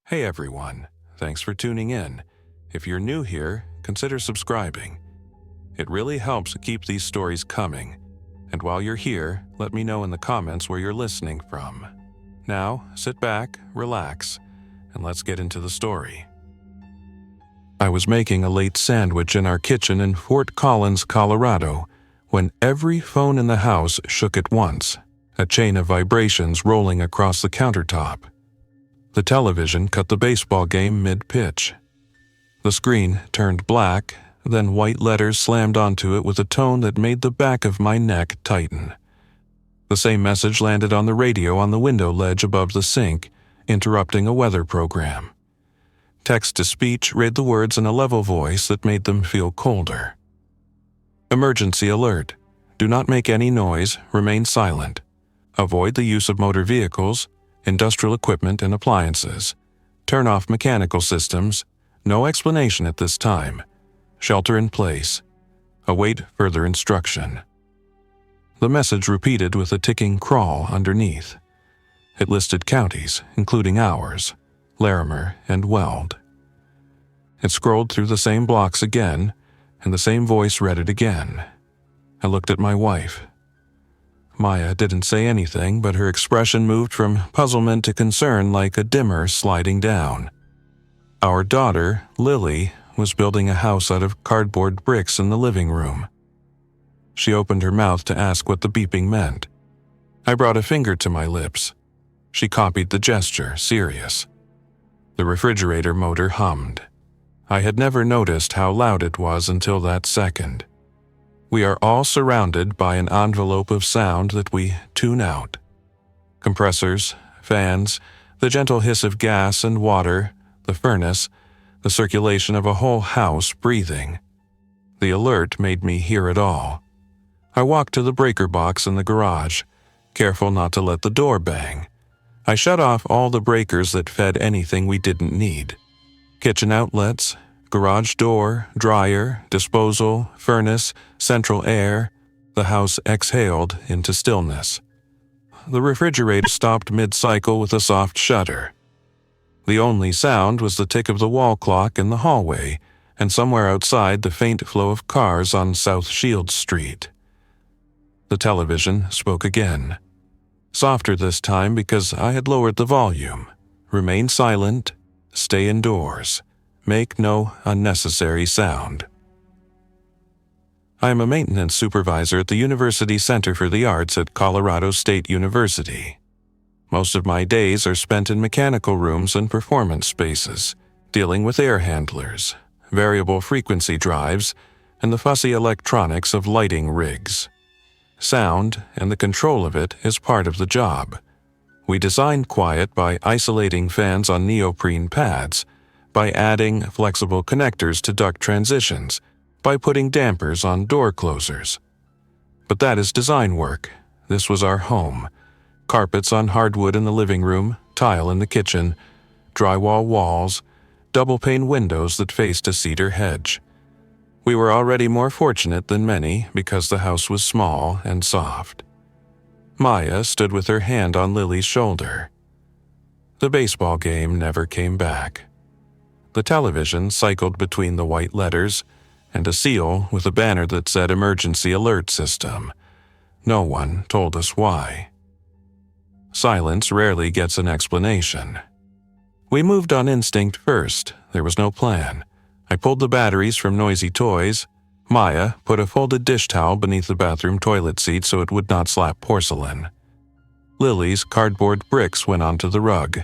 Hey everyone, thanks for tuning in. If you're new here, consider subscribing. It really helps keep these stories coming. And while you're here, let me know in the comments where you're listening from. Now, sit back, relax, and let's get into the story. I was making a late sandwich in our kitchen in Fort Collins, Colorado, when every phone in the house shook at once, a chain of vibrations rolling across the countertop. The television cut the baseball game mid-pitch. The screen turned black, then white letters slammed onto it with a tone that made the back of my neck tighten. The same message landed on the radio on the window ledge above the sink, interrupting a weather program. Text-to-speech read the words in a level voice that made them feel colder. Emergency alert. Do not make any noise, remain silent. Avoid the use of motor vehicles, industrial equipment and appliances. Turn off mechanical systems. No explanation at this time. Shelter in place. Await further instruction. The message repeated with a ticking crawl underneath. It listed counties, including ours, Larimer and Weld. It scrolled through the same blocks again, and the same voice read it again. I looked at my wife. Maya didn't say anything, but her expression moved from puzzlement to concern like a dimmer sliding down. Our daughter, Lily, was building a house out of cardboard bricks in the living room. She opened her mouth to ask what the beeping meant. I brought a finger to my lips. She copied the gesture, serious. The refrigerator motor hummed. I had never noticed how loud it was until that second. We are all surrounded by an envelope of sound that we tune out. Compressors, fans, the gentle hiss of gas and water, the furnace, the circulation of a whole house breathing. The alert made me hear it all. I walked to the breaker box in the garage, careful not to let the door bang. I shut off all the breakers that fed anything we didn't need. Kitchen outlets, garage door, dryer, disposal, furnace, central air. The house exhaled into stillness. The refrigerator stopped mid-cycle with a soft shudder. The only sound was the tick of the wall clock in the hallway, and somewhere outside the faint flow of cars on South Shields Street. The television spoke again. Softer this time because I had lowered the volume. Remain silent, stay indoors. Make no unnecessary sound. I am a maintenance supervisor at the University Center for the Arts at Colorado State University. Most of my days are spent in mechanical rooms and performance spaces, dealing with air handlers, variable frequency drives, and the fussy electronics of lighting rigs. Sound and the control of it is part of the job. We design quiet by isolating fans on neoprene pads, by adding flexible connectors to duct transitions, by putting dampers on door closers. But that is design work. This was our home. Carpets on hardwood in the living room, tile in the kitchen, drywall walls, double-pane windows that faced a cedar hedge. We were already more fortunate than many because the house was small and soft. Maya stood with her hand on Lily's shoulder. The baseball game never came back. The television cycled between the white letters and a seal with a banner that said Emergency Alert System. No one told us why. Silence rarely gets an explanation. We moved on instinct first. There was no plan. I pulled the batteries from noisy toys. Maya put a folded dish towel beneath the bathroom toilet seat so it would not slap porcelain. Lily's cardboard bricks went onto the rug.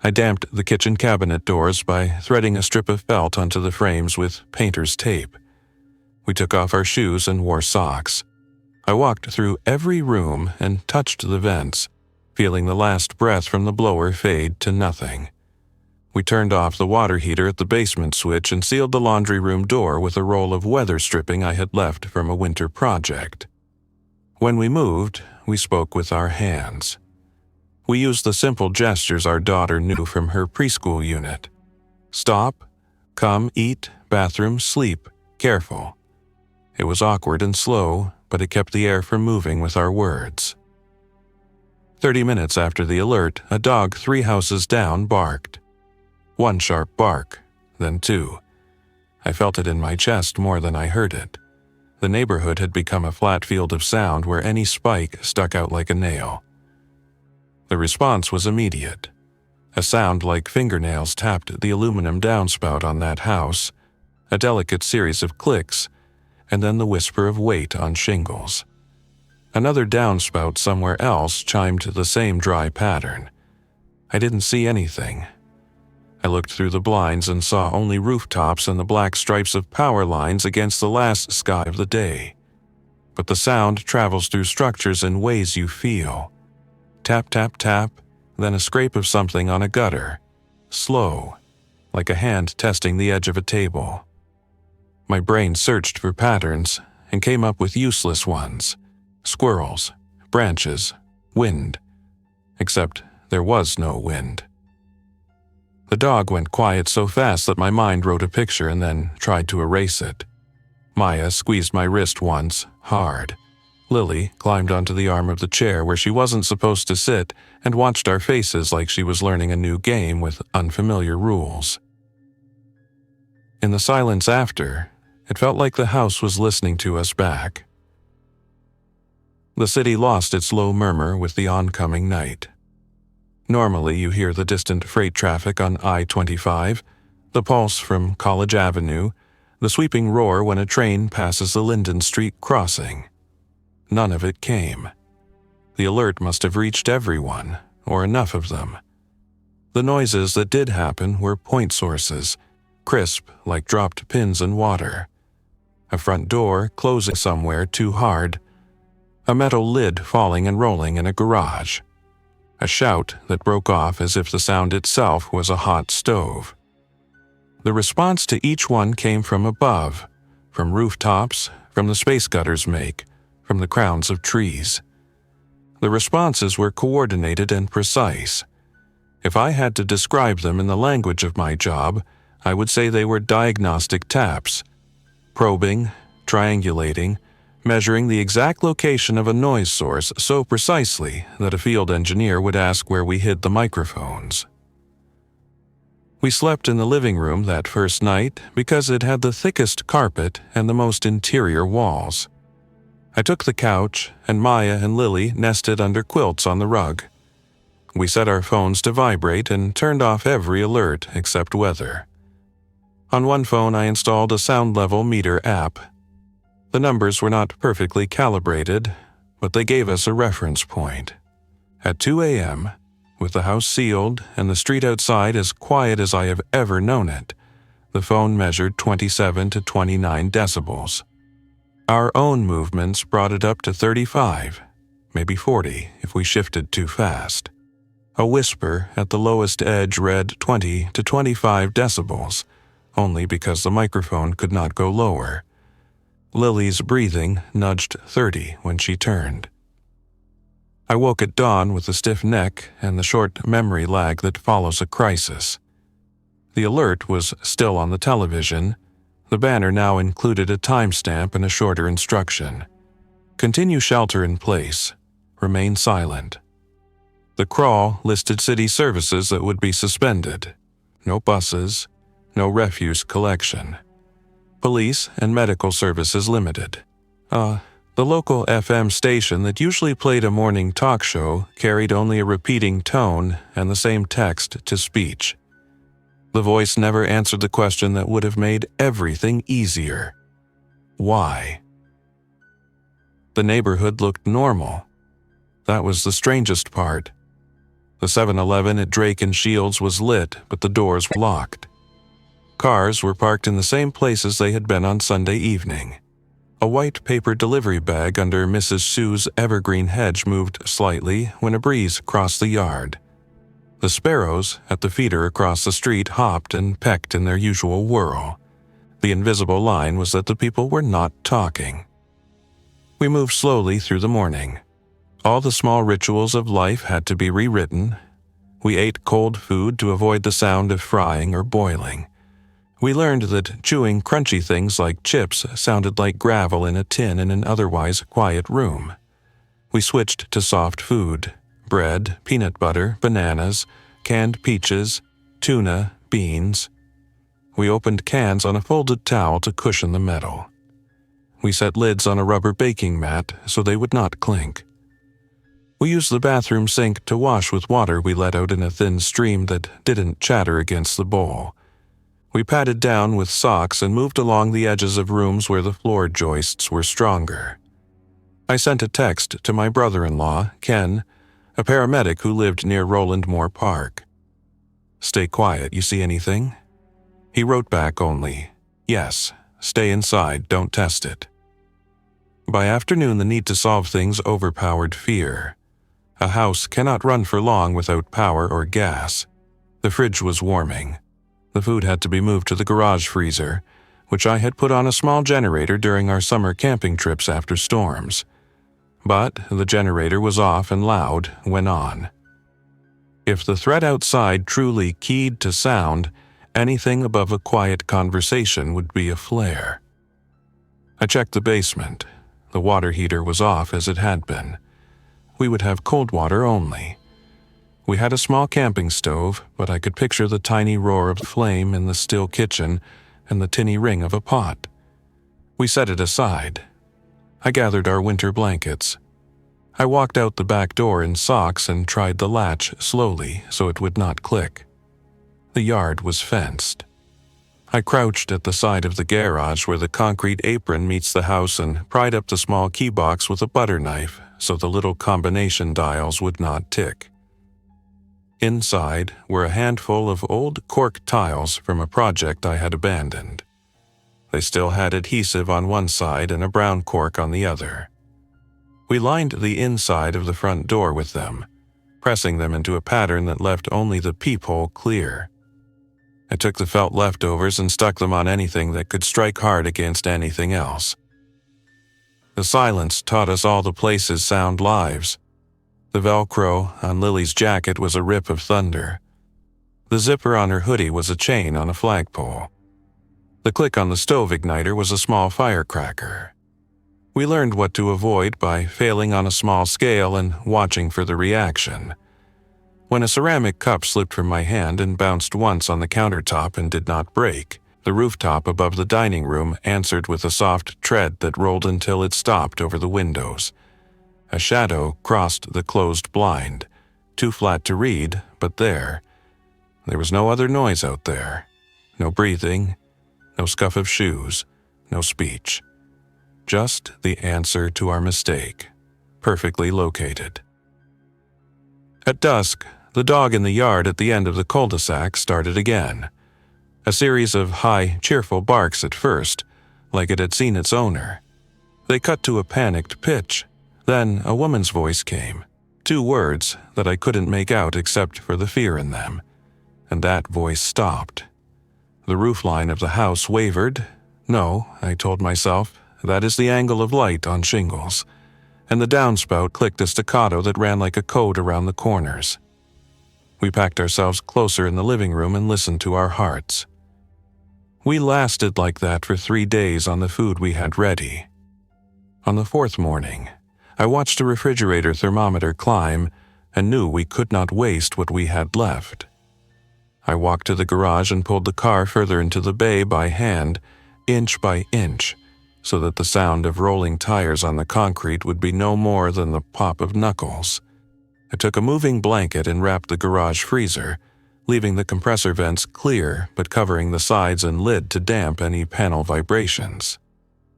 I damped the kitchen cabinet doors by threading a strip of felt onto the frames with painter's tape. We took off our shoes and wore socks. I walked through every room and touched the vents, feeling the last breath from the blower fade to nothing. We turned off the water heater at the basement switch and sealed the laundry room door with a roll of weather stripping I had left from a winter project. When we moved, we spoke with our hands. We used the simple gestures our daughter knew from her preschool unit. Stop, come, eat, bathroom, sleep, careful. It was awkward and slow, but it kept the air from moving with our words. 30 minutes after the alert, a dog 3 houses down barked. One sharp bark, then two. I felt it in my chest more than I heard it. The neighborhood had become a flat field of sound where any spike stuck out like a nail. The response was immediate. A sound like fingernails tapped the aluminum downspout on that house, a delicate series of clicks, and then the whisper of weight on shingles. Another downspout somewhere else chimed the same dry pattern. I didn't see anything. I looked through the blinds and saw only rooftops and the black stripes of power lines against the last sky of the day. But the sound travels through structures in ways you feel. Tap, tap, tap, then a scrape of something on a gutter. Slow, like a hand testing the edge of a table. My brain searched for patterns and came up with useless ones. Squirrels, branches, wind. Except there was no wind. The dog went quiet so fast that my mind wrote a picture and then tried to erase it. Maya squeezed my wrist once, hard. Lily climbed onto the arm of the chair where she wasn't supposed to sit and watched our faces like she was learning a new game with unfamiliar rules. In the silence after, it felt like the house was listening to us back. The city lost its low murmur with the oncoming night. Normally, you hear the distant freight traffic on I-25, the pulse from College Avenue, the sweeping roar when a train passes the Linden Street crossing. None of it came. The alert must have reached everyone, or enough of them. The noises that did happen were point sources, crisp like dropped pins in water. A front door closing somewhere too hard. A metal lid falling and rolling in a garage. A shout that broke off as if the sound itself was a hot stove. The response to each one came from above, from rooftops, from the space gutters make, from the crowns of trees. The responses were coordinated and precise. If I had to describe them in the language of my job, I would say they were diagnostic taps. Probing, triangulating, measuring the exact location of a noise source so precisely that a field engineer would ask where we hid the microphones. We slept in the living room that first night because it had the thickest carpet and the most interior walls. I took the couch, and Maya and Lily nested under quilts on the rug. We set our phones to vibrate and turned off every alert except weather. On one phone, I installed a sound level meter app. The numbers were not perfectly calibrated, but they gave us a reference point. At 2 a.m., with the house sealed and the street outside as quiet as I have ever known it, the phone measured 27 to 29 decibels. Our own movements brought it up to 35, maybe 40 if we shifted too fast. A whisper at the lowest edge read 20 to 25 decibels, only because the microphone could not go lower. Lily's breathing nudged 30 when she turned. I woke at dawn with a stiff neck and the short memory lag that follows a crisis. The alert was still on the television. The banner now included a timestamp and a shorter instruction. Continue shelter in place. Remain silent. The crawl listed city services that would be suspended. No buses, no refuse collection. Police and medical services limited. The local FM station that usually played a morning talk show carried only a repeating tone and the same text to speech. The voice never answered the question that would have made everything easier. Why? The neighborhood looked normal. That was the strangest part. The 7-Eleven at Drake and Shields was lit, but the doors were locked. Cars were parked in the same places they had been on Sunday evening. A white paper delivery bag under Mrs. Sue's evergreen hedge moved slightly when a breeze crossed the yard. The sparrows at the feeder across the street hopped and pecked in their usual whirl. The invisible line was that the people were not talking. We moved slowly through the morning. All the small rituals of life had to be rewritten. We ate cold food to avoid the sound of frying or boiling. We learned that chewing crunchy things like chips sounded like gravel in a tin in an otherwise quiet room. We switched to soft food: bread, peanut butter, bananas, canned peaches, tuna, beans. We opened cans on a folded towel to cushion the metal. We set lids on a rubber baking mat so they would not clink. We used the bathroom sink to wash with water we let out in a thin stream that didn't chatter against the bowl. We patted down with socks and moved along the edges of rooms where the floor joists were stronger. I sent a text to my brother-in-law, Ken, a paramedic who lived near Roland Moore Park. "Stay quiet, you see anything?" He wrote back only, "Yes, stay inside, don't test it." By afternoon, the need to solve things overpowered fear. A house cannot run for long without power or gas. The fridge was warming. The food had to be moved to the garage freezer, which I had put on a small generator during our summer camping trips after storms. But the generator was off and loud when on. If the threat outside truly keyed to sound, anything above a quiet conversation would be a flare. I checked the basement. The water heater was off as it had been. We would have cold water only. We had a small camping stove, but I could picture the tiny roar of flame in the still kitchen and the tinny ring of a pot. We set it aside. I gathered our winter blankets. I walked out the back door in socks and tried the latch slowly so it would not click. The yard was fenced. I crouched at the side of the garage where the concrete apron meets the house and pried up the small key box with a butter knife so the little combination dials would not tick. Inside were a handful of old cork tiles from a project I had abandoned. They still had adhesive on one side and a brown cork on the other. We lined the inside of the front door with them, pressing them into a pattern that left only the peephole clear. I took the felt leftovers and stuck them on anything that could strike hard against anything else. The silence taught us all the place's sound lives. The Velcro on Lily's jacket was a rip of thunder. The zipper on her hoodie was a chain on a flagpole. The click on the stove igniter was a small firecracker. We learned what to avoid by failing on a small scale and watching for the reaction. When a ceramic cup slipped from my hand and bounced once on the countertop and did not break, the rooftop above the dining room answered with a soft tread that rolled until it stopped over the windows. A shadow crossed the closed blind, too flat to read, but there. There was no other noise out there. No breathing, no scuff of shoes, no speech. Just the answer to our mistake, perfectly located. At dusk, the dog in the yard at the end of the cul-de-sac started again. A series of high, cheerful barks at first, like it had seen its owner. They cut to a panicked pitch. Then a woman's voice came, 2 words that I couldn't make out except for the fear in them, and that voice stopped. The roofline of the house wavered. No, I told myself, that is the angle of light on shingles, and the downspout clicked a staccato that ran like a code around the corners. We packed ourselves closer in the living room and listened to our hearts. We lasted like that for 3 days on the food we had ready. On the 4th morning, I watched a refrigerator thermometer climb and knew we could not waste what we had left. I walked to the garage and pulled the car further into the bay by hand, inch by inch, so that the sound of rolling tires on the concrete would be no more than the pop of knuckles. I took a moving blanket and wrapped the garage freezer, leaving the compressor vents clear but covering the sides and lid to damp any panel vibrations.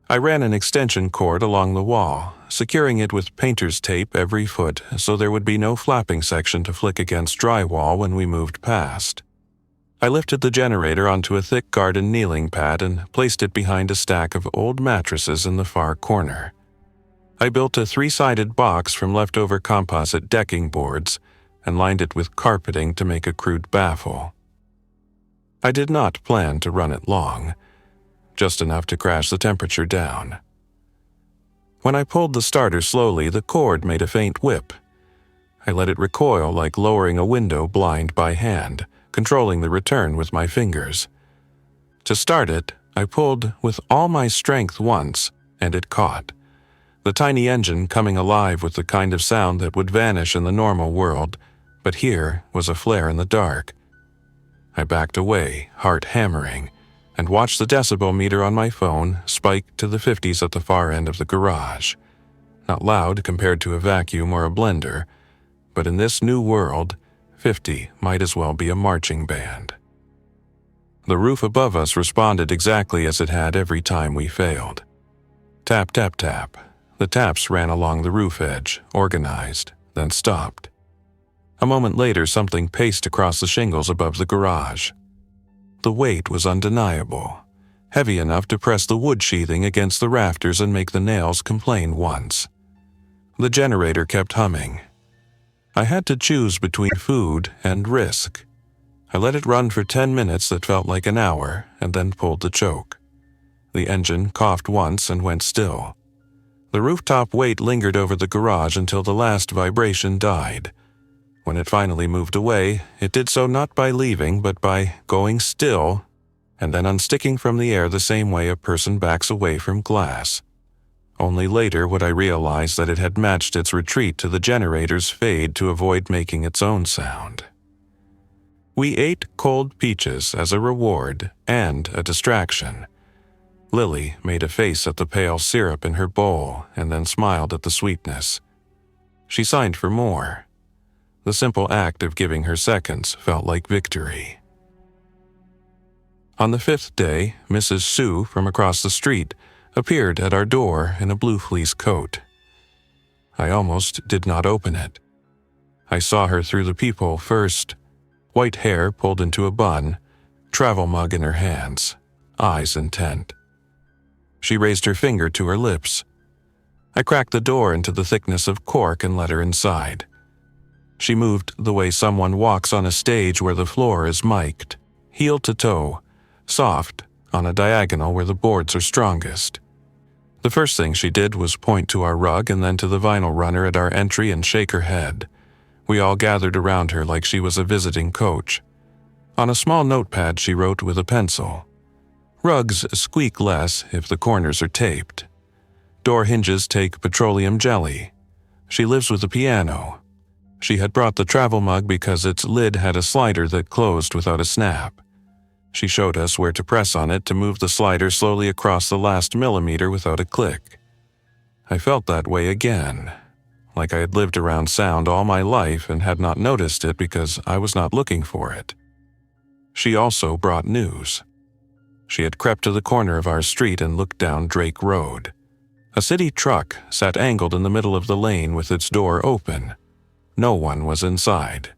I ran an extension cord along the wall, securing it with painter's tape every foot so there would be no flapping section to flick against drywall when we moved past. I lifted the generator onto a thick garden kneeling pad and placed it behind a stack of old mattresses in the far corner. I built a 3-sided box from leftover composite decking boards and lined it with carpeting to make a crude baffle. I did not plan to run it long, just enough to crash the temperature down. When I pulled the starter slowly, the cord made a faint whip. I let it recoil like lowering a window blind by hand, controlling the return with my fingers. To start it, I pulled with all my strength once, and it caught. The tiny engine coming alive with the kind of sound that would vanish in the normal world, but here was a flare in the dark. I backed away, heart hammering, and watched the decibel meter on my phone spike to the 50s at the far end of the garage. Not loud compared to a vacuum or a blender, but in this new world, 50 might as well be a marching band. The roof above us responded exactly as it had every time we failed. Tap, tap, tap. The taps ran along the roof edge, organized, then stopped. A moment later, something paced across the shingles above the garage. The weight was undeniable, heavy enough to press the wood sheathing against the rafters and make the nails complain once. The generator kept humming. I had to choose between food and risk. I let it run for 10 minutes that felt like an hour, and then pulled the choke. The engine coughed once and went still. The rooftop weight lingered over the garage until the last vibration died. When it finally moved away, it did so not by leaving, but by going still, and then unsticking from the air the same way a person backs away from glass. Only later would I realize that it had matched its retreat to the generator's fade to avoid making its own sound. We ate cold peaches as a reward and a distraction. Lily made a face at the pale syrup in her bowl and then smiled at the sweetness. She signed for more. The simple act of giving her seconds felt like victory. On the 5th day, Mrs. Sue from across the street appeared at our door in a blue fleece coat. I almost did not open it. I saw her through the peephole first, white hair pulled into a bun, travel mug in her hands, eyes intent. She raised her finger to her lips. I cracked the door into the thickness of cork and let her inside. She moved the way someone walks on a stage where the floor is mic'd, heel to toe, soft, on a diagonal where the boards are strongest. The first thing she did was point to our rug and then to the vinyl runner at our entry and shake her head. We all gathered around her like she was a visiting coach. On a small notepad she wrote with a pencil. Rugs squeak less if the corners are taped. Door hinges take petroleum jelly. She lives with a piano. She had brought the travel mug because its lid had a slider that closed without a snap. She showed us where to press on it to move the slider slowly across the last millimeter without a click. I felt that way again, like I had lived around sound all my life and had not noticed it because I was not looking for it. She also brought news. She had crept to the corner of our street and looked down Drake Road. A city truck sat angled in the middle of the lane with its door open. No one was inside.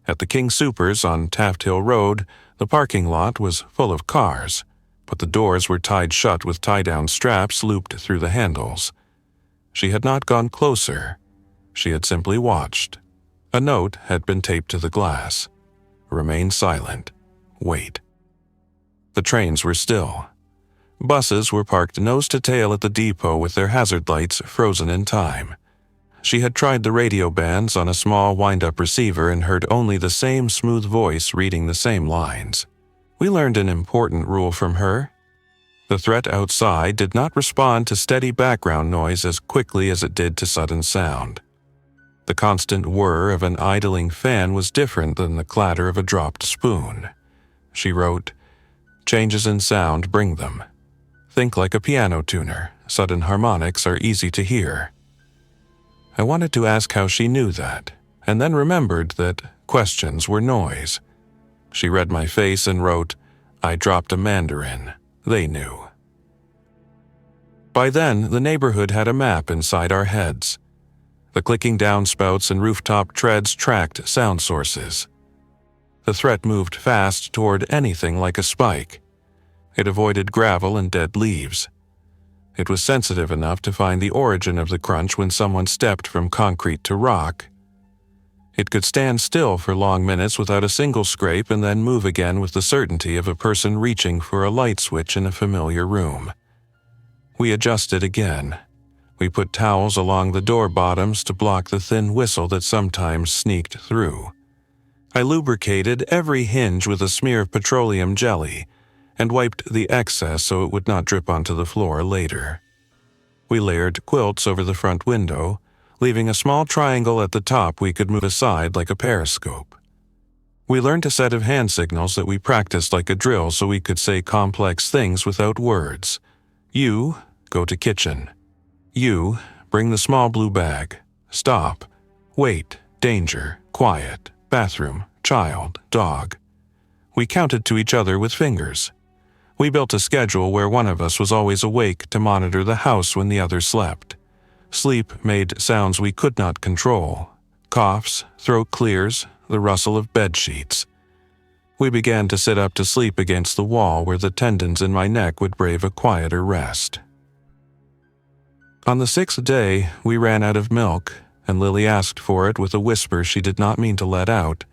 At the King Soopers on Taft Hill Road, the parking lot was full of cars, but the doors were tied shut with tie-down straps looped through the handles. She had not gone closer. She had simply watched. A note had been taped to the glass. Remain silent. Wait. The trains were still. Buses were parked nose to tail at the depot with their hazard lights frozen in time. She had tried the radio bands on a small wind-up receiver and heard only the same smooth voice reading the same lines. We learned an important rule from her. The threat outside did not respond to steady background noise as quickly as it did to sudden sound. The constant whir of an idling fan was different than the clatter of a dropped spoon. She wrote, "Changes in sound bring them. Think like a piano tuner. Sudden harmonics are easy to hear." I wanted to ask how she knew that, and then remembered that questions were noise. She read my face and wrote, "I dropped a mandarin. They knew." By then, the neighborhood had a map inside our heads. The clicking downspouts and rooftop treads tracked sound sources. The threat moved fast toward anything like a spike. It avoided gravel and dead leaves. It was sensitive enough to find the origin of the crunch when someone stepped from concrete to rock. It could stand still for long minutes without a single scrape and then move again with the certainty of a person reaching for a light switch in a familiar room. We adjusted again. We put towels along the door bottoms to block the thin whistle that sometimes sneaked through. I lubricated every hinge with a smear of petroleum jelly and wiped the excess so it would not drip onto the floor later. We layered quilts over the front window, leaving a small triangle at the top we could move aside like a periscope. We learned a set of hand signals that we practiced like a drill so we could say complex things without words. You, go to kitchen. You, bring the small blue bag. Stop. Wait. Danger. Quiet. Bathroom. Child. Dog. We counted to each other with fingers. We built a schedule where one of us was always awake to monitor the house when the other slept. Sleep made sounds we could not control. Coughs, throat clears, the rustle of bed sheets. We began to sit up to sleep against the wall where the tendons in my neck would brave a quieter rest. On the 6th day, we ran out of milk, and Lily asked for it with a whisper she did not mean to let out.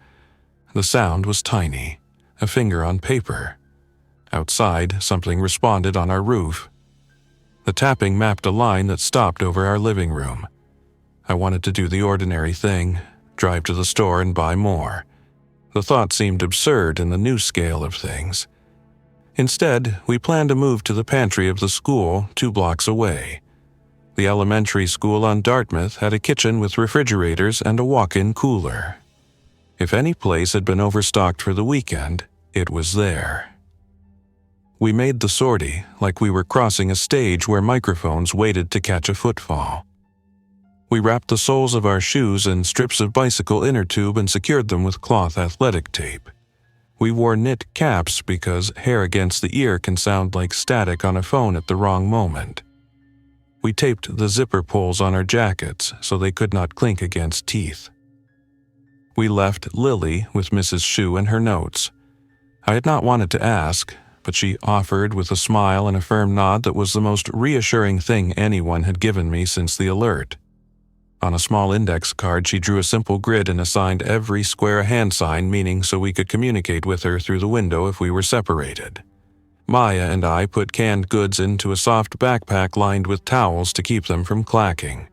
The sound was tiny, a finger on paper. Outside, something responded on our roof. The tapping mapped a line that stopped over our living room. I wanted to do the ordinary thing, drive to the store and buy more. The thought seemed absurd in the new scale of things. Instead, we planned to move to the pantry of the school 2 blocks away. The elementary school on Dartmouth had a kitchen with refrigerators and a walk-in cooler. If any place had been overstocked for the weekend, it was there. We made the sortie like we were crossing a stage where microphones waited to catch a footfall. We wrapped the soles of our shoes in strips of bicycle inner tube and secured them with cloth athletic tape. We wore knit caps because hair against the ear can sound like static on a phone at the wrong moment. We taped the zipper pulls on our jackets so they could not clink against teeth. We left Lily with Mrs. Shue and her notes. I had not wanted to ask, but she offered with a smile and a firm nod that was the most reassuring thing anyone had given me since the alert. On a small index card, she drew a simple grid and assigned every square a hand sign, meaning so we could communicate with her through the window if we were separated. Maya and I put canned goods into a soft backpack lined with towels to keep them from clacking.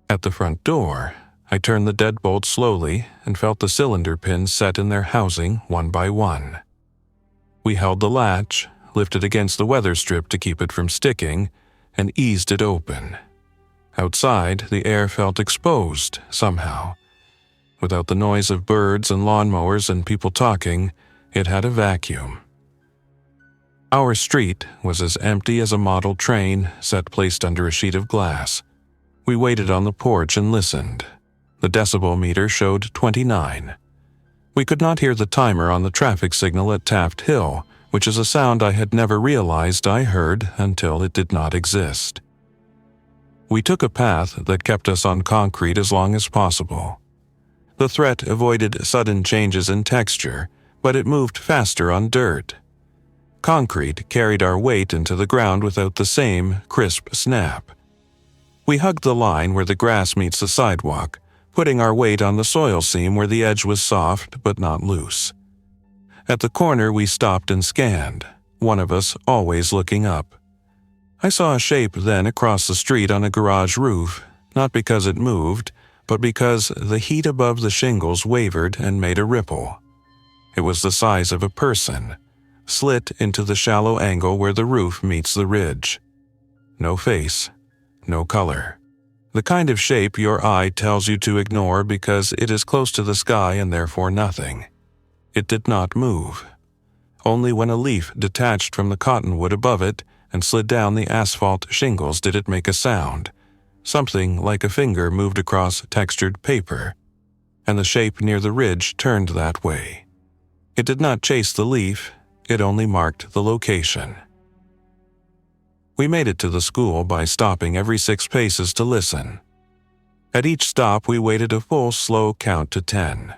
At the front door, I turned the deadbolt slowly and felt the cylinder pins set in their housing one by one. We held the latch, lifted against the weather strip to keep it from sticking, and eased it open. Outside, the air felt exposed, somehow. Without the noise of birds and lawnmowers and people talking, it had a vacuum. Our street was as empty as a model train set placed under a sheet of glass. We waited on the porch and listened. The decibel meter showed 29. We could not hear the timer on the traffic signal at Taft Hill, which is a sound I had never realized I heard until it did not exist. We took a path that kept us on concrete as long as possible. The threat avoided sudden changes in texture, but it moved faster on dirt. Concrete carried our weight into the ground without the same crisp snap. We hugged the line where the grass meets the sidewalk, putting our weight on the soil seam where the edge was soft but not loose. At the corner we stopped and scanned, one of us always looking up. I saw a shape then across the street on a garage roof, not because it moved, but because the heat above the shingles wavered and made a ripple. It was the size of a person, slit into the shallow angle where the roof meets the ridge. No face, no color. The kind of shape your eye tells you to ignore because it is close to the sky and therefore nothing. It did not move. Only when a leaf detached from the cottonwood above it and slid down the asphalt shingles did it make a sound. Something like a finger moved across textured paper, and the shape near the ridge turned that way. It did not chase the leaf, it only marked the location. We made it to the school by stopping every 6 paces to listen. At each stop, we waited a full slow count to 10.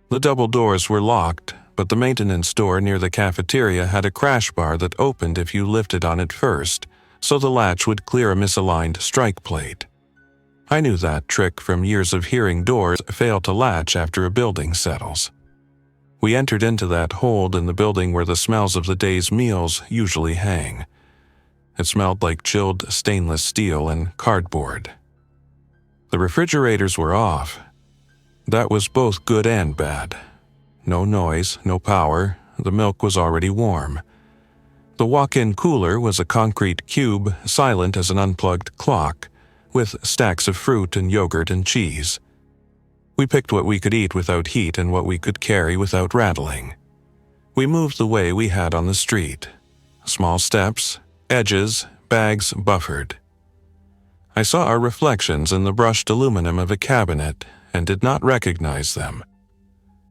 The double doors were locked, but the maintenance door near the cafeteria had a crash bar that opened if you lifted on it first, so the latch would clear a misaligned strike plate. I knew that trick from years of hearing doors fail to latch after a building settles. We entered into that hold in the building where the smells of the day's meals usually hang. It smelled like chilled stainless steel and cardboard. The refrigerators were off. That was both good and bad. No noise, no power, the milk was already warm. The walk-in cooler was a concrete cube, silent as an unplugged clock, with stacks of fruit and yogurt and cheese. We picked what we could eat without heat and what we could carry without rattling. We moved the way we had on the street. Small steps, edges, bags buffered. I saw our reflections in the brushed aluminum of a cabinet and did not recognize them.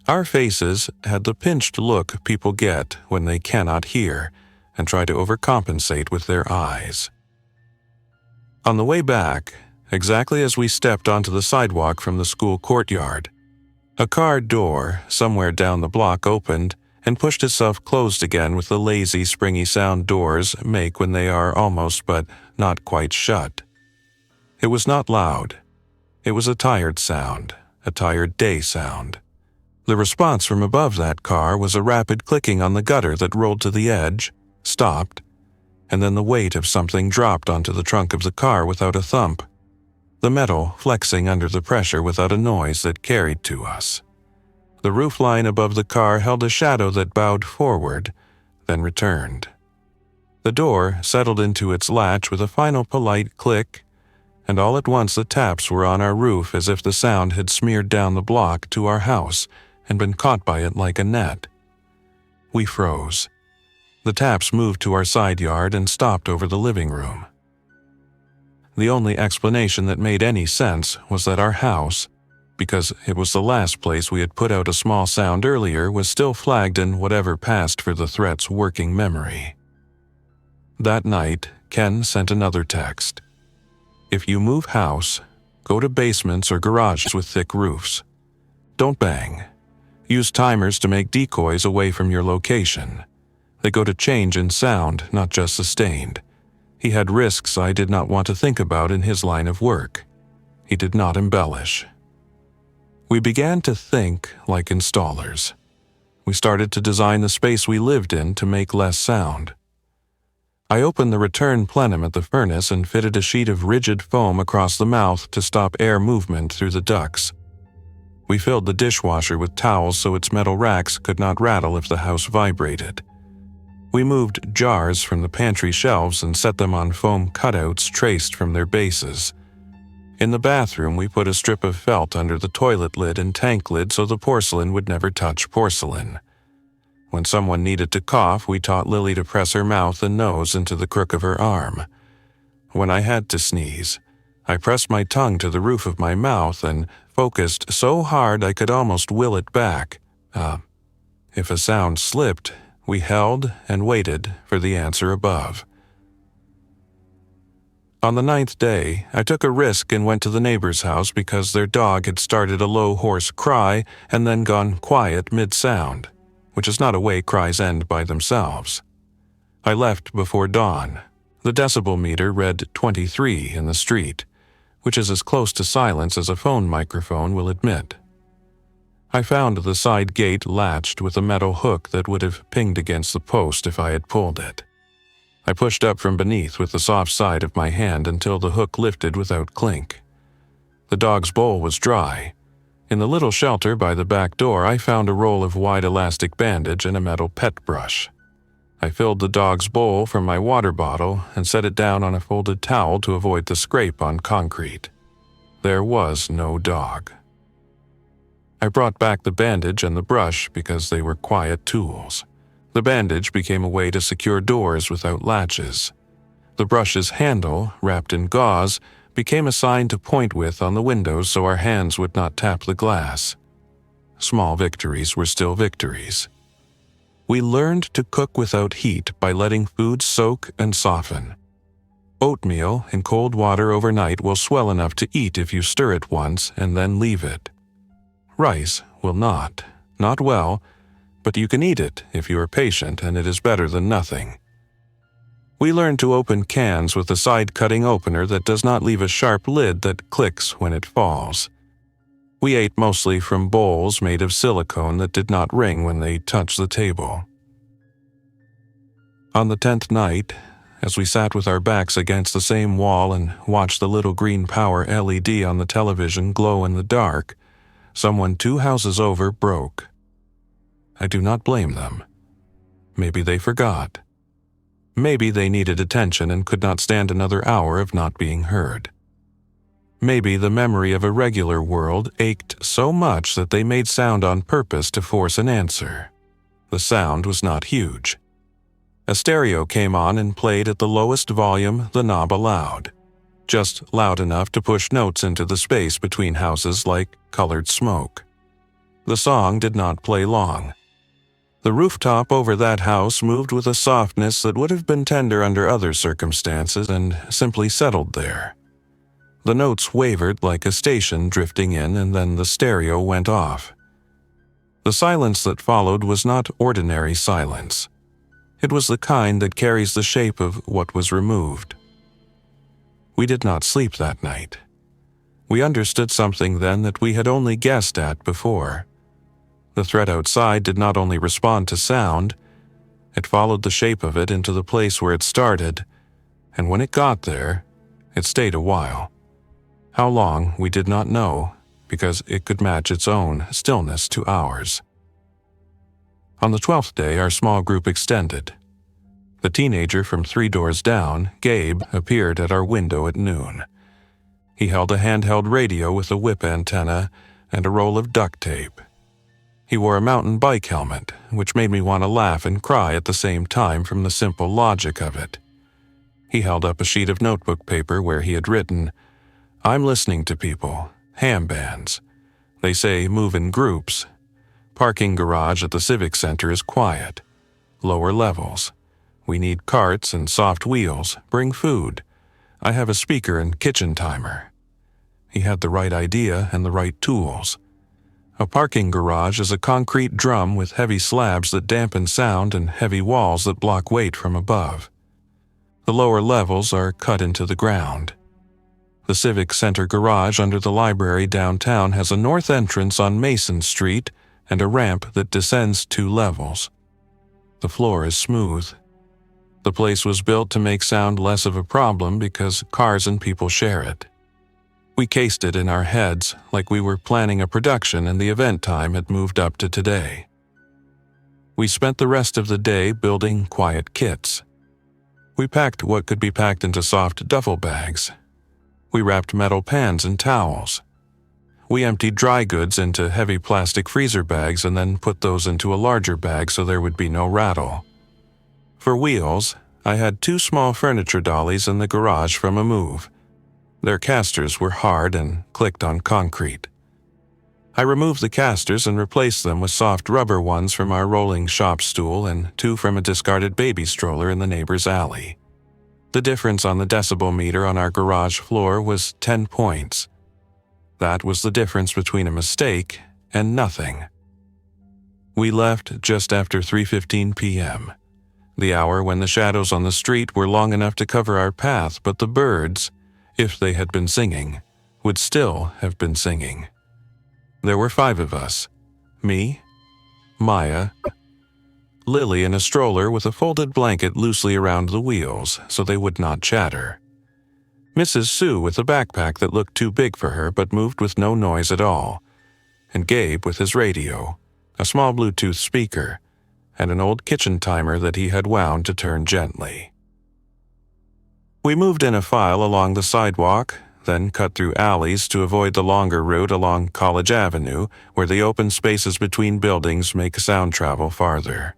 Our faces had the pinched look people get when they cannot hear and try to overcompensate with their eyes. On the way back, exactly as we stepped onto the sidewalk from the school courtyard, a car door somewhere down the block opened and pushed itself closed again with the lazy, springy sound doors make when they are almost but not quite shut. It was not loud. It was a tired sound, a tired day sound. The response from above that car was a rapid clicking on the gutter that rolled to the edge, stopped, and then the weight of something dropped onto the trunk of the car without a thump, the metal flexing under the pressure without a noise that carried to us. The roofline above the car held a shadow that bowed forward, then returned. The door settled into its latch with a final polite click, and all at once the taps were on our roof as if the sound had smeared down the block to our house and been caught by it like a net. We froze. The taps moved to our side yard and stopped over the living room. The only explanation that made any sense was that our house, because it was the last place we had put out a small sound earlier, was still flagged in whatever passed for the threat's working memory. That night, Ken sent another text. If you move house, go to basements or garages with thick roofs. Don't bang. Use timers to make decoys away from your location. They go to change in sound, not just sustained. He had risks I did not want to think about in his line of work. He did not embellish. We began to think like installers. We started to design the space we lived in to make less sound. I opened the return plenum at the furnace and fitted a sheet of rigid foam across the mouth to stop air movement through the ducts. We filled the dishwasher with towels so its metal racks could not rattle if the house vibrated. We moved jars from the pantry shelves and set them on foam cutouts traced from their bases. In the bathroom, we put a strip of felt under the toilet lid and tank lid so the porcelain would never touch porcelain. When someone needed to cough, we taught Lily to press her mouth and nose into the crook of her arm. When I had to sneeze, I pressed my tongue to the roof of my mouth and focused so hard I could almost will it back. If a sound slipped, we held and waited for the answer above. On the 9th day, I took a risk and went to the neighbor's house because their dog had started a low, hoarse cry and then gone quiet mid-sound, which is not a way cries end by themselves. I left before dawn. The decibel meter read 23 in the street, which is as close to silence as a phone microphone will admit. I found the side gate latched with a metal hook that would have pinged against the post if I had pulled it. I pushed up from beneath with the soft side of my hand until the hook lifted without clink. The dog's bowl was dry. In the little shelter by the back door, I found a roll of wide elastic bandage and a metal pet brush. I filled the dog's bowl from my water bottle and set it down on a folded towel to avoid the scrape on concrete. There was no dog. I brought back the bandage and the brush because they were quiet tools. The bandage became a way to secure doors without latches. The brush's handle, wrapped in gauze, became a sign to point with on the windows so our hands would not tap the glass. Small victories were still victories. We learned to cook without heat by letting food soak and soften. Oatmeal in cold water overnight will swell enough to eat if you stir it once and then leave it. Rice will not well, but you can eat it if you are patient, and it is better than nothing. We learned to open cans with a side-cutting opener that does not leave a sharp lid that clicks when it falls. We ate mostly from bowls made of silicone that did not ring when they touched the table. On the 10th night, as we sat with our backs against the same wall and watched the little green power LED on the television glow in the dark, someone 2 houses over broke. I do not blame them. Maybe they forgot. Maybe they needed attention and could not stand another hour of not being heard. Maybe the memory of a regular world ached so much that they made sound on purpose to force an answer. The sound was not huge. A stereo came on and played at the lowest volume the knob allowed, just loud enough to push notes into the space between houses like colored smoke. The song did not play long. The rooftop over that house moved with a softness that would have been tender under other circumstances and simply settled there. The notes wavered like a station drifting in, and then the stereo went off. The silence that followed was not ordinary silence. It was the kind that carries the shape of what was removed. We did not sleep that night. We understood something then that we had only guessed at before. The threat outside did not only respond to sound, it followed the shape of it into the place where it started, and when it got there, it stayed a while. How long, we did not know, because it could match its own stillness to ours. On the 12th day, our small group extended. The teenager from 3 doors down, Gabe, appeared at our window at noon. He held a handheld radio with a whip antenna and a roll of duct tape. He wore a mountain bike helmet, which made me want to laugh and cry at the same time from the simple logic of it. He held up a sheet of notebook paper where he had written, "I'm listening to people, ham bands. They say move in groups. Parking garage at the Civic Center is quiet. Lower levels. We need carts and soft wheels. Bring food. I have a speaker and kitchen timer." He had the right idea and the right tools. A parking garage is a concrete drum with heavy slabs that dampen sound and heavy walls that block weight from above. The lower levels are cut into the ground. The Civic Center garage under the library downtown has a north entrance on Mason Street and a ramp that descends 2 levels. The floor is smooth. The place was built to make sound less of a problem because cars and people share it. We cased it in our heads like we were planning a production and the event time had moved up to today. We spent the rest of the day building quiet kits. We packed what could be packed into soft duffel bags. We wrapped metal pans and towels. We emptied dry goods into heavy plastic freezer bags and then put those into a larger bag so there would be no rattle. For wheels, I had 2 small furniture dollies in the garage from a move. Their casters were hard and clicked on concrete. I removed the casters and replaced them with soft rubber ones from our rolling shop stool and 2 from a discarded baby stroller in the neighbor's alley. The difference on the decibel meter on our garage floor was 10 points. That was the difference between a mistake and nothing. We left just after 3:15 p.m., the hour when the shadows on the street were long enough to cover our path, but the birds, if they had been singing, would still have been singing. There were 5 of us. Me, Maya, Lily in a stroller with a folded blanket loosely around the wheels so they would not chatter. Mrs. Sue with a backpack that looked too big for her but moved with no noise at all, and Gabe with his radio, a small Bluetooth speaker, and an old kitchen timer that he had wound to turn gently. We moved in a file along the sidewalk, then cut through alleys to avoid the longer route along College Avenue, where the open spaces between buildings make sound travel farther.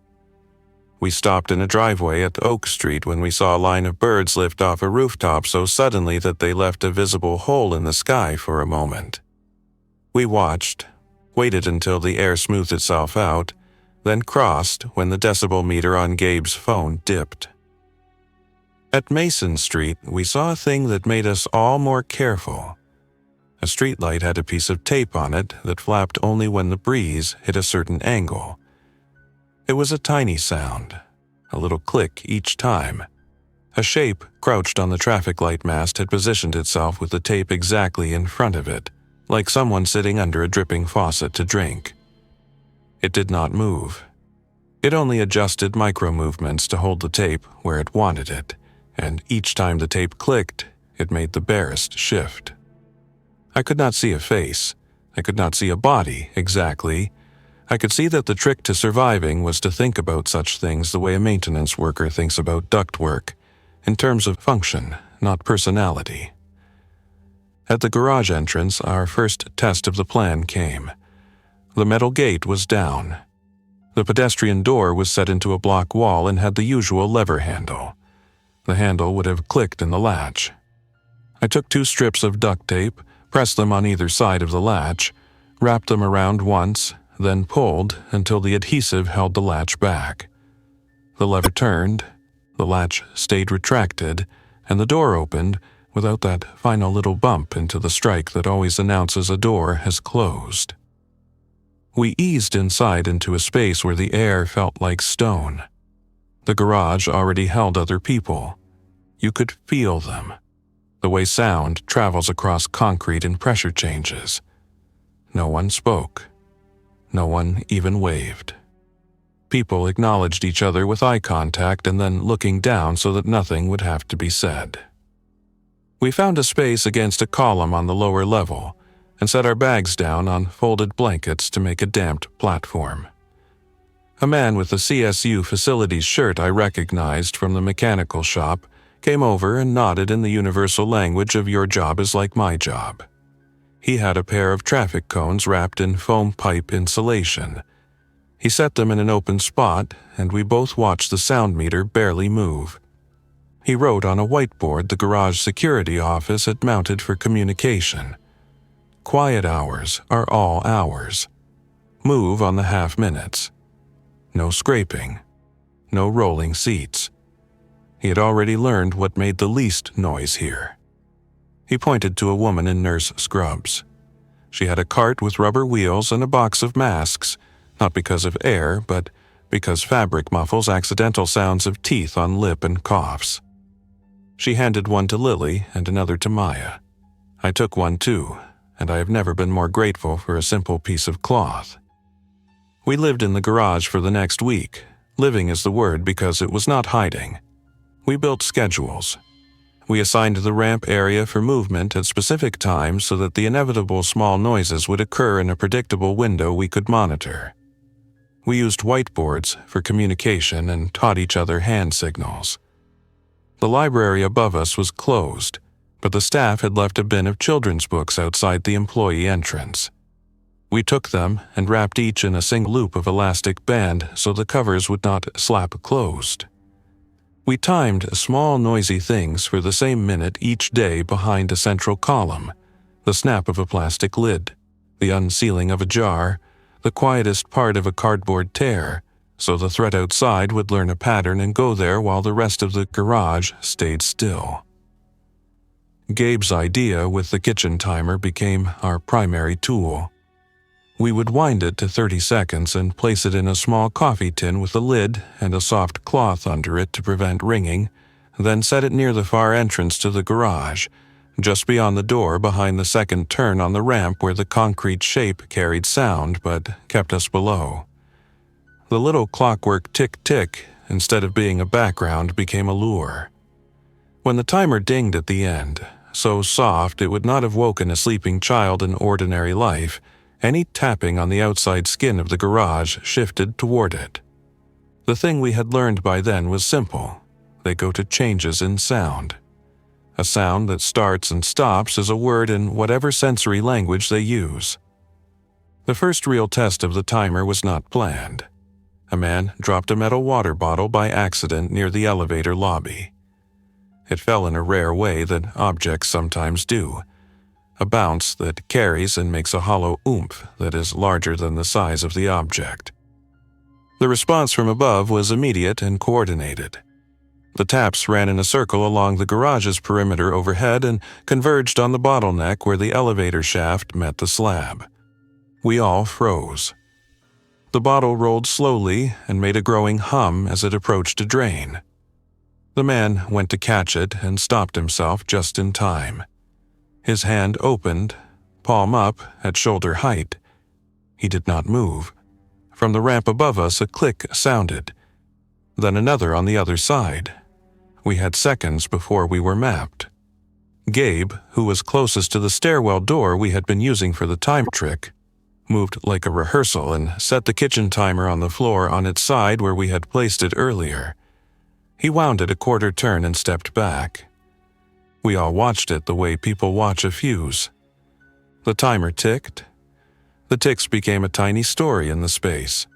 We stopped in a driveway at Oak Street when we saw a line of birds lift off a rooftop so suddenly that they left a visible hole in the sky for a moment. We watched, waited until the air smoothed itself out, then crossed when the decibel meter on Gabe's phone dipped. At Mason Street, we saw a thing that made us all more careful. A streetlight had a piece of tape on it that flapped only when the breeze hit a certain angle. It was a tiny sound, a little click each time. A shape crouched on the traffic light mast had positioned itself with the tape exactly in front of it, like someone sitting under a dripping faucet to drink. It did not move. It only adjusted micro-movements to hold the tape where it wanted it, and each time the tape clicked, it made the barest shift. I could not see a face. I could not see a body, exactly. I could see that the trick to surviving was to think about such things the way a maintenance worker thinks about ductwork, in terms of function, not personality. At the garage entrance, our first test of the plan came. The metal gate was down. The pedestrian door was set into a block wall and had the usual lever handle. The handle would have clicked in the latch. I took 2 strips of duct tape, pressed them on either side of the latch, wrapped them around once, then pulled until the adhesive held the latch back. The lever turned, the latch stayed retracted, and the door opened without that final little bump into the strike that always announces a door has closed. We eased inside into a space where the air felt like stone. The garage already held other people. You could feel them, the way sound travels across concrete in pressure changes. No one spoke. No one even waved. People acknowledged each other with eye contact and then looking down so that nothing would have to be said. We found a space against a column on the lower level and set our bags down on folded blankets to make a damped platform. A man with a CSU facilities shirt I recognized from the mechanical shop came over and nodded in the universal language of your job is like my job. He had a pair of traffic cones wrapped in foam pipe insulation. He set them in an open spot, and we both watched the sound meter barely move. He wrote on a whiteboard the garage security office had mounted for communication. Quiet hours are all hours. Move on the half minutes. No scraping. No rolling seats. He had already learned what made the least noise here. He pointed to a woman in nurse scrubs. She had a cart with rubber wheels and a box of masks, not because of air, but because fabric muffles accidental sounds of teeth on lip and coughs. She handed one to Lily and another to Maya. I took one too, and I have never been more grateful for a simple piece of cloth. We lived in the garage for the next week. Living is the word because it was not hiding. We built schedules. We assigned the ramp area for movement at specific times so that the inevitable small noises would occur in a predictable window we could monitor. We used whiteboards for communication and taught each other hand signals. The library above us was closed, but the staff had left a bin of children's books outside the employee entrance. We took them and wrapped each in a single loop of elastic band so the covers would not slap closed. We timed small noisy things for the same minute each day behind a central column, the snap of a plastic lid, the unsealing of a jar, the quietest part of a cardboard tear, so the threat outside would learn a pattern and go there while the rest of the garage stayed still. Gabe's idea with the kitchen timer became our primary tool. We would wind it to 30 seconds and place it in a small coffee tin with a lid and a soft cloth under it to prevent ringing, then set it near the far entrance to the garage, just beyond the door behind the second turn on the ramp where the concrete shape carried sound but kept us below. The little clockwork tick-tick, instead of being a background, became a lure. When the timer dinged at the end, so soft it would not have woken a sleeping child in ordinary life, any tapping on the outside skin of the garage shifted toward it. The thing we had learned by then was simple. They go to changes in sound. A sound that starts and stops is a word in whatever sensory language they use. The first real test of the timer was not planned. A man dropped a metal water bottle by accident near the elevator lobby. It fell in a rare way that objects sometimes do, a bounce that carries and makes a hollow oomph that is larger than the size of the object. The response from above was immediate and coordinated. The taps ran in a circle along the garage's perimeter overhead and converged on the bottleneck where the elevator shaft met the slab. We all froze. The bottle rolled slowly and made a growing hum as it approached a drain. The man went to catch it and stopped himself just in time. His hand opened, palm up, at shoulder height. He did not move. From the ramp above us, a click sounded. Then another on the other side. We had seconds before we were mapped. Gabe, who was closest to the stairwell door we had been using for the time trick, moved like a rehearsal and set the kitchen timer on the floor on its side where we had placed it earlier. He wound it a quarter turn and stepped back. We all watched it the way people watch a fuse. The timer ticked. The ticks became a tiny story in the space.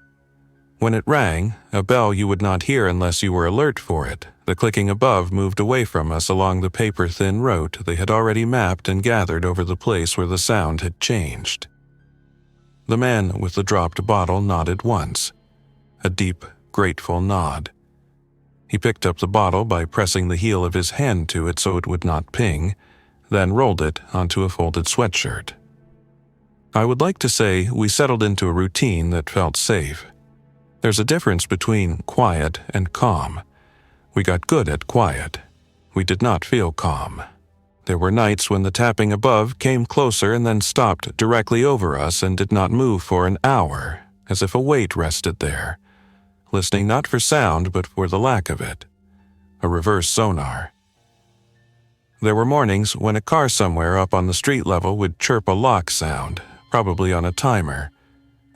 When it rang, a bell you would not hear unless you were alert for it, the clicking above moved away from us along the paper-thin route they had already mapped and gathered over the place where the sound had changed. The man with the dropped bottle nodded once. A deep, grateful nod. He picked up the bottle by pressing the heel of his hand to it so it would not ping, then rolled it onto a folded sweatshirt. I would like to say we settled into a routine that felt safe. There's a difference between quiet and calm. We got good at quiet. We did not feel calm. There were nights when the tapping above came closer and then stopped directly over us and did not move for an hour, as if a weight rested there, listening not for sound but for the lack of it. A reverse sonar. There were mornings when a car somewhere up on the street level would chirp a lock sound, probably on a timer,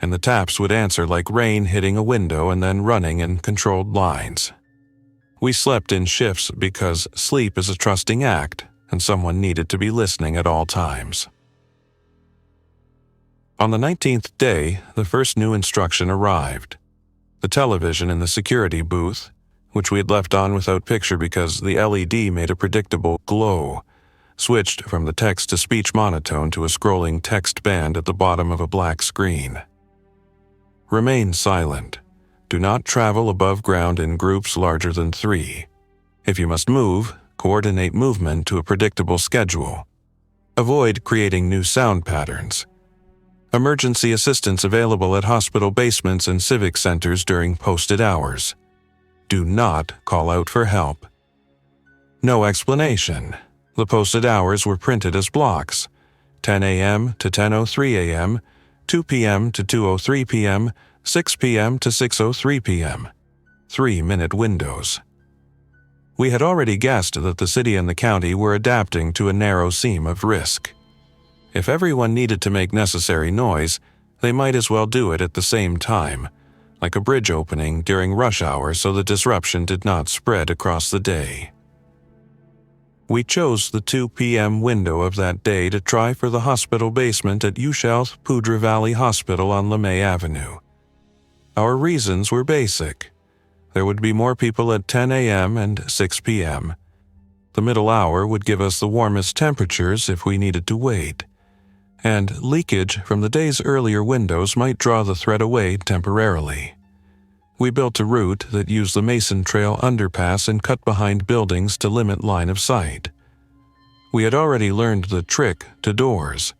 and the taps would answer like rain hitting a window and then running in controlled lines. We slept in shifts because sleep is a trusting act, and someone needed to be listening at all times. On the 19th day, the first new instruction arrived. The television in the security booth, which we had left on without picture because the LED made a predictable glow, switched from the text-to-speech monotone to a scrolling text band at the bottom of a black screen. Remain silent. Do not travel above ground in groups larger than 3. If you must move, coordinate movement to a predictable schedule. Avoid creating new sound patterns. Emergency assistance available at hospital basements and civic centers during posted hours. Do not call out for help. No explanation. The posted hours were printed as blocks: 10 a.m. to 10:03 a.m., 2 p.m. to 2:03 p.m., 6 p.m. to 6:03 p.m. 3-minute windows. We had already guessed that the city and the county were adapting to a narrow seam of risk. If everyone needed to make necessary noise, they might as well do it at the same time, like a bridge opening during rush hour so the disruption did not spread across the day. We chose the 2 p.m. window of that day to try for the hospital basement at UShealth Poudre Valley Hospital on LeMay Avenue. Our reasons were basic. There would be more people at 10 a.m. and 6 p.m. The middle hour would give us the warmest temperatures if we needed to wait, and leakage from the day's earlier windows might draw the threat away temporarily. We built a route that used the Mason Trail underpass and cut behind buildings to limit line of sight. We had already learned the trick to doors.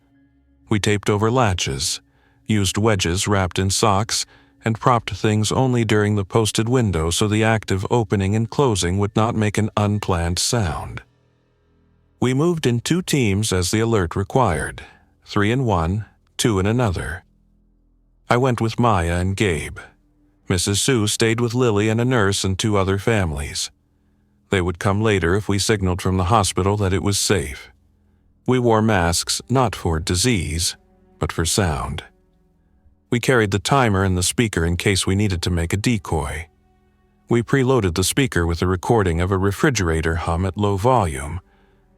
We taped over latches, used wedges wrapped in socks, and propped things only during the posted window so the act of opening and closing would not make an unplanned sound. We moved in 2 teams as the alert required, 3 in one, 2 in another. I went with Maya and Gabe. Mrs. Sue stayed with Lily and a nurse and 2 other families. They would come later if we signaled from the hospital that it was safe. We wore masks not for disease, but for sound. We carried the timer and the speaker in case we needed to make a decoy. We preloaded the speaker with a recording of a refrigerator hum at low volume.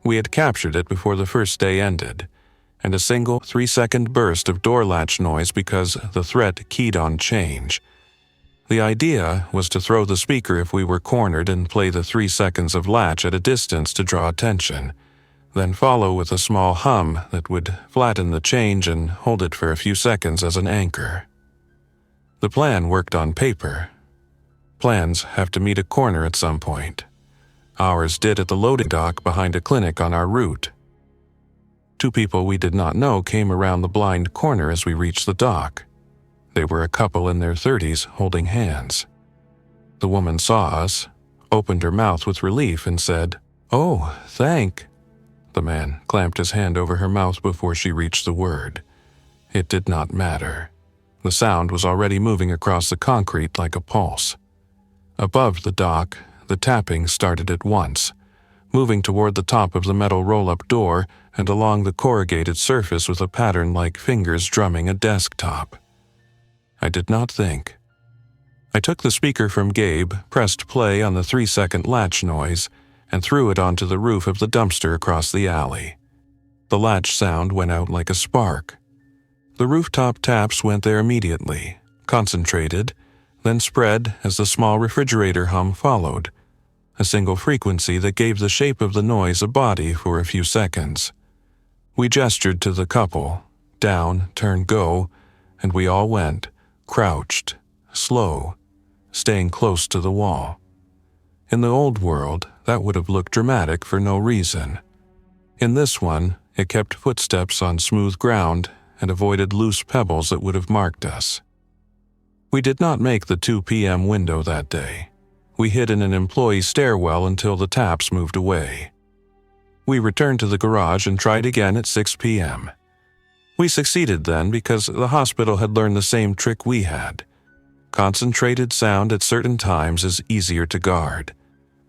We had captured it before the first day ended, and a single 3-second burst of door latch noise because the threat keyed on change. The idea was to throw the speaker if we were cornered and play the 3 seconds of latch at a distance to draw attention, then follow with a small hum that would flatten the change and hold it for a few seconds as an anchor. The plan worked on paper. Plans have to meet a corner at some point. Ours did at the loading dock behind a clinic on our route. 2 people we did not know came around the blind corner as we reached the dock. They were a couple in their 30s holding hands. The woman saw us, opened her mouth with relief and said, "Oh, thank." The man clamped his hand over her mouth before she reached the word. It did not matter. The sound was already moving across the concrete like a pulse. Above the dock, the tapping started at once, moving toward the top of the metal roll-up door and along the corrugated surface with a pattern like fingers drumming a desktop. I did not think. I took the speaker from Gabe, pressed play on the 3-second latch noise, and threw it onto the roof of the dumpster across the alley. The latch sound went out like a spark. The rooftop taps went there immediately, concentrated, then spread as the small refrigerator hum followed, a single frequency that gave the shape of the noise a body for a few seconds. We gestured to the couple, down, turn, go, and we all went, crouched, slow, staying close to the wall. In the old world, that would have looked dramatic for no reason. In this one, it kept footsteps on smooth ground and avoided loose pebbles that would have marked us. We did not make the 2 p.m. window that day. We hid in an employee stairwell until the taps moved away. We returned to the garage and tried again at 6 p.m. We succeeded then because the hospital had learned the same trick we had. Concentrated sound at certain times is easier to guard.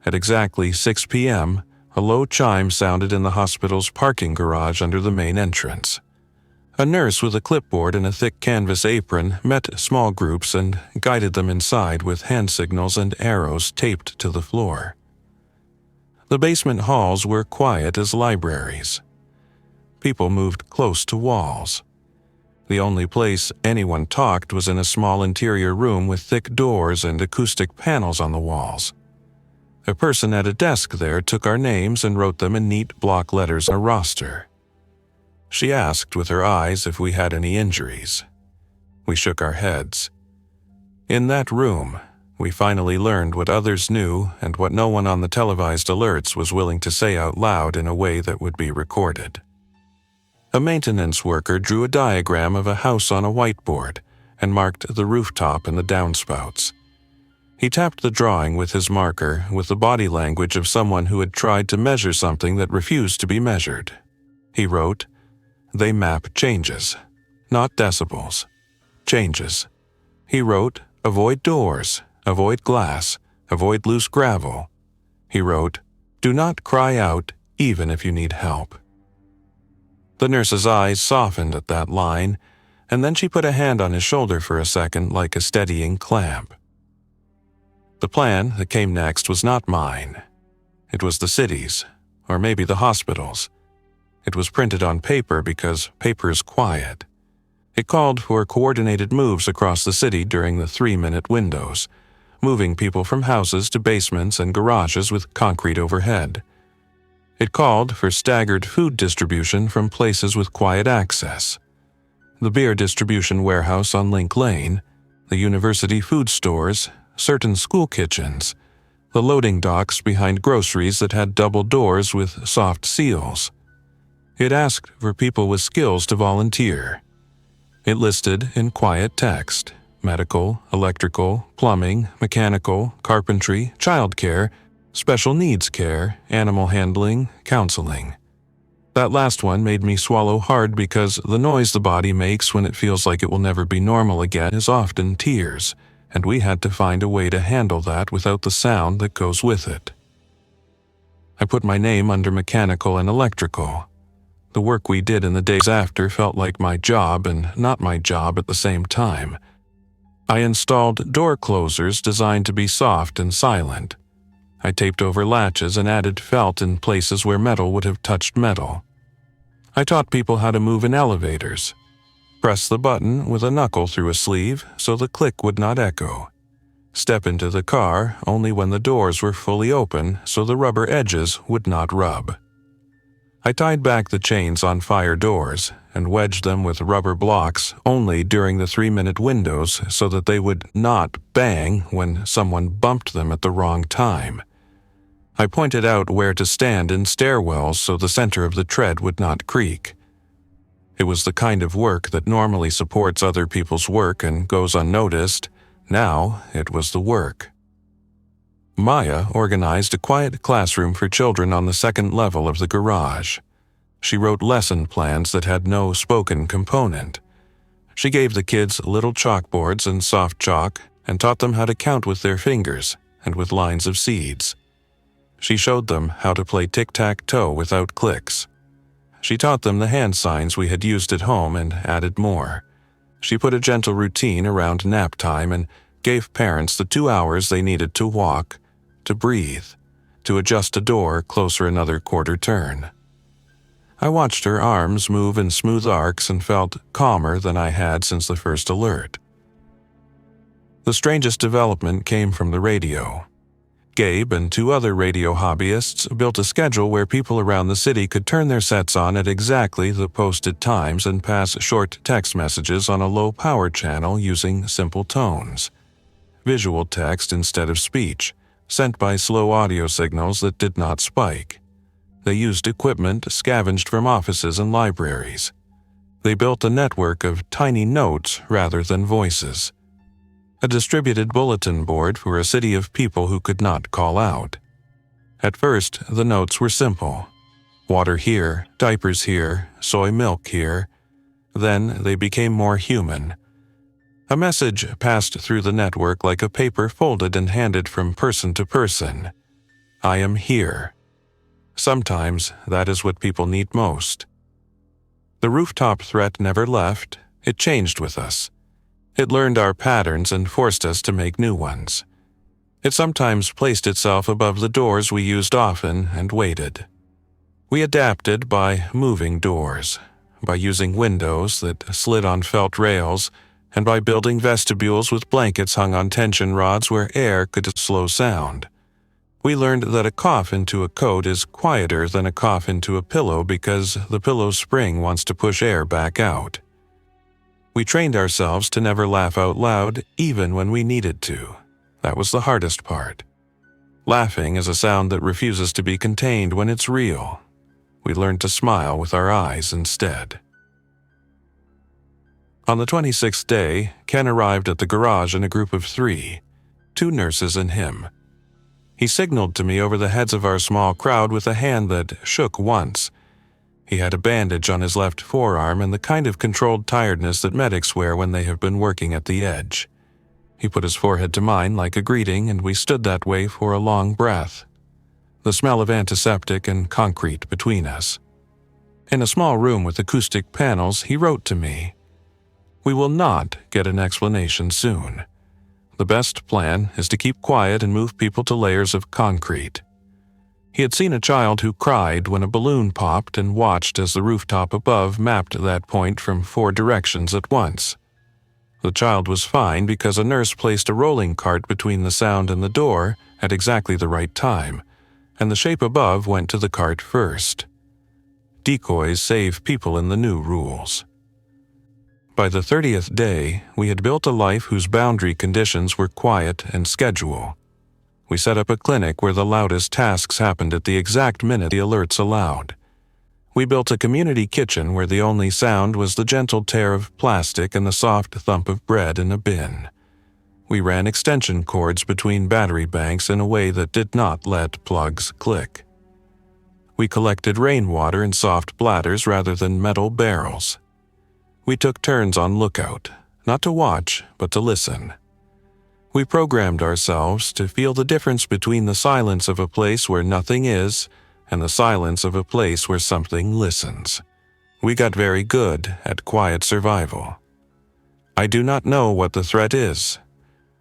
At exactly 6 p.m., a low chime sounded in the hospital's parking garage under the main entrance. A nurse with a clipboard and a thick canvas apron met small groups and guided them inside with hand signals and arrows taped to the floor. The basement halls were quiet as libraries. People moved close to walls. The only place anyone talked was in a small interior room with thick doors and acoustic panels on the walls. A person at a desk there took our names and wrote them in neat block letters on a roster. She asked with her eyes if we had any injuries. We shook our heads. In that room, we finally learned what others knew and what no one on the televised alerts was willing to say out loud in a way that would be recorded. A maintenance worker drew a diagram of a house on a whiteboard and marked the rooftop and the downspouts. He tapped the drawing with his marker with the body language of someone who had tried to measure something that refused to be measured. He wrote, "They map changes, not decibels. Changes." He wrote, "Avoid doors, avoid glass, avoid loose gravel." He wrote, "Do not cry out even if you need help." The nurse's eyes softened at that line, and then she put a hand on his shoulder for a second like a steadying clamp. The plan that came next was not mine. It was the city's, or maybe the hospital's. It was printed on paper because paper is quiet. It called for coordinated moves across the city during the 3-minute windows, moving people from houses to basements and garages with concrete overhead. It called for staggered food distribution from places with quiet access. The beer distribution warehouse on Link Lane, the university food stores, certain school kitchens, the loading docks behind groceries that had double doors with soft seals. It asked for people with skills to volunteer. It listed in quiet text medical, electrical, plumbing, mechanical, carpentry, childcare, special needs care, animal handling, counseling. That last one made me swallow hard because the noise the body makes when it feels like it will never be normal again is often tears, and we had to find a way to handle that without the sound that goes with it. I put my name under mechanical and electrical. The work we did in the days after felt like my job and not my job at the same time. I installed door closers designed to be soft and silent. I taped over latches and added felt in places where metal would have touched metal. I taught people how to move in elevators. Press the button with a knuckle through a sleeve so the click would not echo. Step into the car only when the doors were fully open so the rubber edges would not rub. I tied back the chains on fire doors and wedged them with rubber blocks only during the 3-minute windows so that they would not bang when someone bumped them at the wrong time. I pointed out where to stand in stairwells so the center of the tread would not creak. It was the kind of work that normally supports other people's work and goes unnoticed. Now it was the work. Maya organized a quiet classroom for children on the 2nd level of the garage. She wrote lesson plans that had no spoken component. She gave the kids little chalkboards and soft chalk and taught them how to count with their fingers and with lines of seeds. She showed them how to play tic-tac-toe without clicks. She taught them the hand signs we had used at home and added more. She put a gentle routine around nap time and gave parents the 2 hours they needed to walk, to breathe, to adjust a door closer another quarter turn. I watched her arms move in smooth arcs and felt calmer than I had since the first alert. The strangest development came from the radio. Gabe and 2 other radio hobbyists built a schedule where people around the city could turn their sets on at exactly the posted times and pass short text messages on a low-power channel using simple tones. Visual text instead of speech, sent by slow audio signals that did not spike. They used equipment scavenged from offices and libraries. They built a network of tiny notes rather than voices. A distributed bulletin board for a city of people who could not call out. At first, the notes were simple. Water here, diapers here, soy milk here. Then they became more human. A message passed through the network like a paper folded and handed from person to person. I am here. Sometimes that is what people need most. The rooftop threat never left. It changed with us. It learned our patterns and forced us to make new ones. It sometimes placed itself above the doors we used often and waited. We adapted by moving doors, by using windows that slid on felt rails, and by building vestibules with blankets hung on tension rods where air could slow sound. We learned that a cough into a coat is quieter than a cough into a pillow because the pillow spring wants to push air back out. We trained ourselves to never laugh out loud, even when we needed to. That was the hardest part. Laughing is a sound that refuses to be contained when it's real. We learned to smile with our eyes instead. On the 26th day, Ken arrived at the garage in a group of 3, 2 nurses and him. He signaled to me over the heads of our small crowd with a hand that shook once. He had a bandage on his left forearm and the kind of controlled tiredness that medics wear when they have been working at the edge. He put his forehead to mine like a greeting, and we stood that way for a long breath. The smell of antiseptic and concrete between us. In a small room with acoustic panels, he wrote to me, "We will not get an explanation soon. The best plan is to keep quiet and move people to layers of concrete." He had seen a child who cried when a balloon popped and watched as the rooftop above mapped that point from 4 directions at once. The child was fine because a nurse placed a rolling cart between the sound and the door at exactly the right time, and the shape above went to the cart first. Decoys save people in the new rules. By the 30th day, we had built a life whose boundary conditions were quiet and schedule. We set up a clinic where the loudest tasks happened at the exact minute the alerts allowed. We built a community kitchen where the only sound was the gentle tear of plastic and the soft thump of bread in a bin. We ran extension cords between battery banks in a way that did not let plugs click. We collected rainwater in soft bladders rather than metal barrels. We took turns on lookout, not to watch, but to listen. We programmed ourselves to feel the difference between the silence of a place where nothing is and the silence of a place where something listens. We got very good at quiet survival. I do not know what the threat is.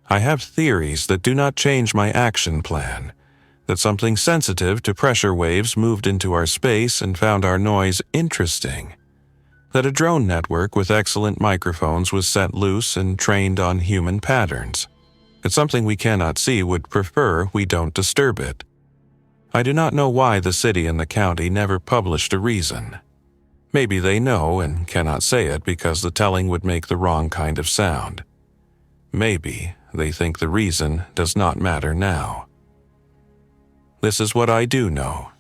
I have theories that do not change my action plan, that something sensitive to pressure waves moved into our space and found our noise interesting, that a drone network with excellent microphones was set loose and trained on human patterns, that something we cannot see would prefer we don't disturb it. I do not know why the city and the county never published a reason. Maybe they know and cannot say it because the telling would make the wrong kind of sound. Maybe they think the reason does not matter now. This is what I do know.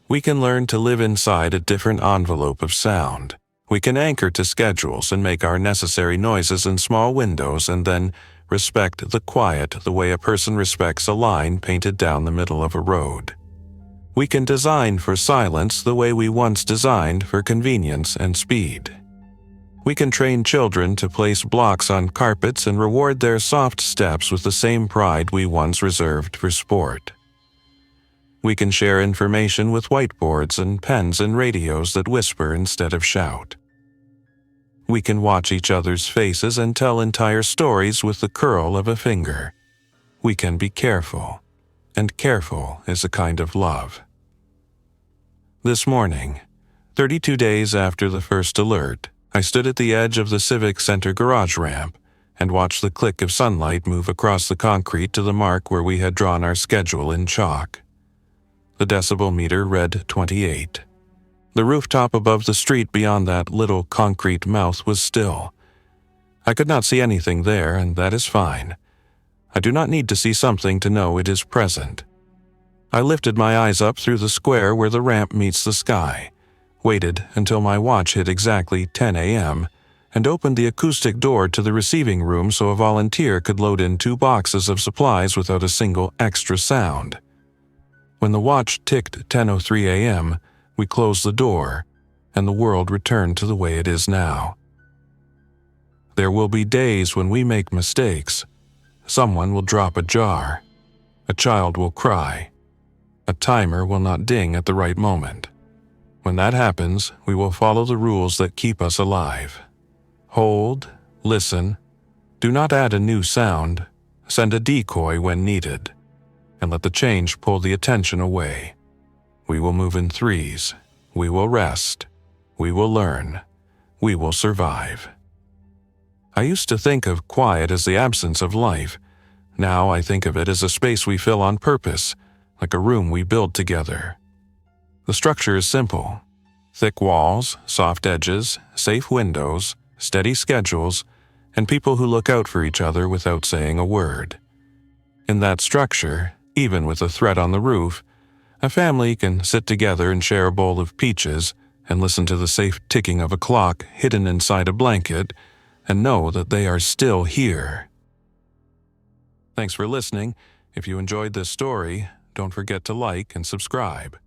We can learn to live inside a different envelope of sound. We can anchor to schedules and make our necessary noises in small windows and then respect the quiet the way a person respects a line painted down the middle of a road. We can design for silence the way we once designed for convenience and speed. We can train children to place blocks on carpets and reward their soft steps with the same pride we once reserved for sport. We can share information with whiteboards and pens and radios that whisper instead of shout. We can watch each other's faces and tell entire stories with the curl of a finger. We can be careful. and careful is a kind of love. This morning, 32 days after the first alert, I stood at the edge of the Civic Center garage ramp and watched the click of sunlight move across the concrete to the mark where we had drawn our schedule in chalk. The decibel meter read 28. The rooftop above the street beyond that little concrete mouth was still. I could not see anything there, and that is fine. I do not need to see something to know it is present. I lifted my eyes up through the square where the ramp meets the sky, waited until my watch hit exactly 10 a.m., and opened the acoustic door to the receiving room so a volunteer could load in 2 boxes of supplies without a single extra sound. When the watch ticked 10:03 a.m., we closed the door, and the world returned to the way it is now. There will be days when we make mistakes. Someone will drop a jar. A child will cry. A timer will not ding at the right moment. When that happens, we will follow the rules that keep us alive. Hold, listen, do not add a new sound, send a decoy when needed, and let the change pull the attention away. We will move in threes. We will rest. We will learn. We will survive. I used to think of quiet as the absence of life. Now I think of it as a space we fill on purpose, like a room we build together. The structure is simple. Thick walls, soft edges, safe windows, steady schedules, and people who look out for each other without saying a word. In that structure, even with a threat on the roof, a family can sit together and share a bowl of peaches and listen to the safe ticking of a clock hidden inside a blanket and know that they are still here. Thanks for listening. If you enjoyed this story, don't forget to like and subscribe.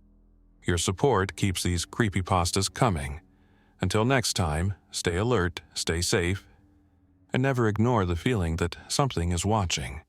Your support keeps these creepypastas coming. Until next time, stay alert, stay safe, and never ignore the feeling that something is watching.